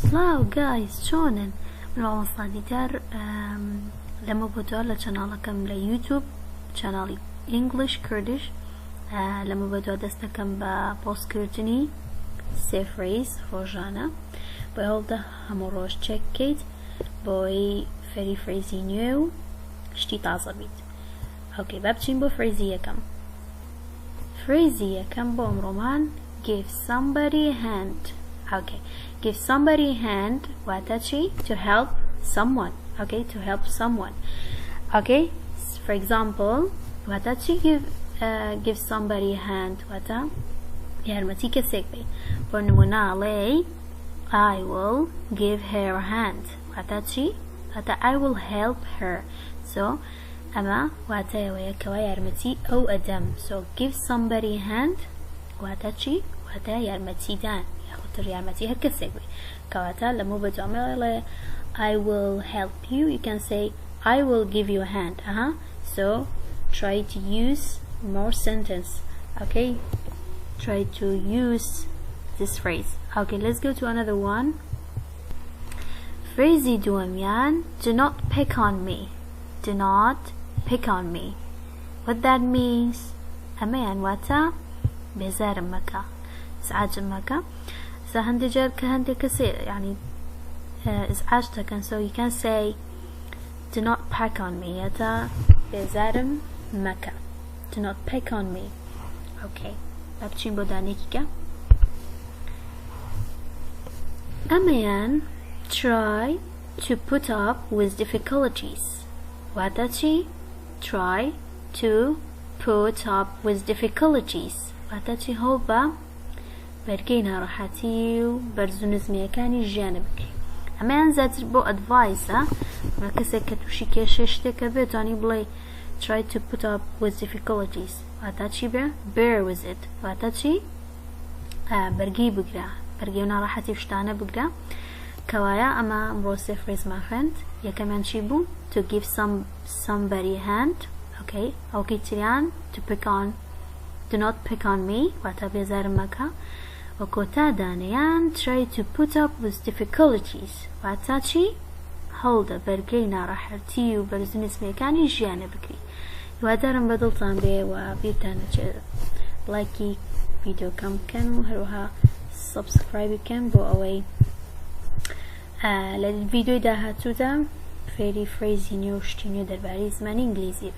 Hello guys, شلونن؟ من صاديتر لما بدور لقناتكم ليوتيوب قناتي English Kurdish لما بدور دستكم ببوست كردني سي فريز روجانا بهولده همو روش تشيكيت بوي فري فريزي نيو شتي تازه بيت. اوكي بابتشين بو فريزي يكم بو امرومان give somebody a hand. Okay, give somebody a hand watachi to help someone. Okay, to help someone. Okay, for example watachi give somebody a hand wata yarmati kesek be pornumuna lay I will give her a hand watachi wata I will help her. So ama wata yakawa yarmati او adam. So give somebody a hand watachi wata yarmati dan يارمتي هكذا كواتا لما بتعمل I will help you, you can say I will give you a hand. So try to use more sentence. Okay, try to use this phrase. Okay, let's go to another one. Phrase دوميان do not pick on me. Do not pick on me. What that means أمان واتا بزار مكة إزعاج مكة هندجر كهندي كثير يعني إزعاجتك. So you can say do not pick on me يتا بزارم مكة. Do not pick on me. Okay, بابتشين بودانيكيكا أميان try to put up with difficulties. واتاتشي try to put up with difficulties. واتاتشي هوبا بركينا راحتي وبرزونزمية كاني جانبك. أما أنزل بو أدفايسا ما كسك توشي كيششتك بيتاني بلاي try to put up with difficulties. واتاتشي bear with it. واتاتشي برقي بقرا برقيونا راحتي وشتانا بقرا كوايا. أما مروسي فريز ما فهمت يا كمان شيبو to give somebody a hand. okay أو كيتريان to pick on do not pick on me واتا بيزار مكا وكوتا دانيان try to put up with difficulties. واتاتشي هولدا برقينا راحتي وبرزنس ميكاني جيانا بكري. وادارم بدلتان بي وبيبتانا لايكي فيديو كم كان وهروها سبسكرايب كان بو اوي للفيديو دا هاتو دا فيري فريزي نيو شتينيو درباري زمان انجليزي.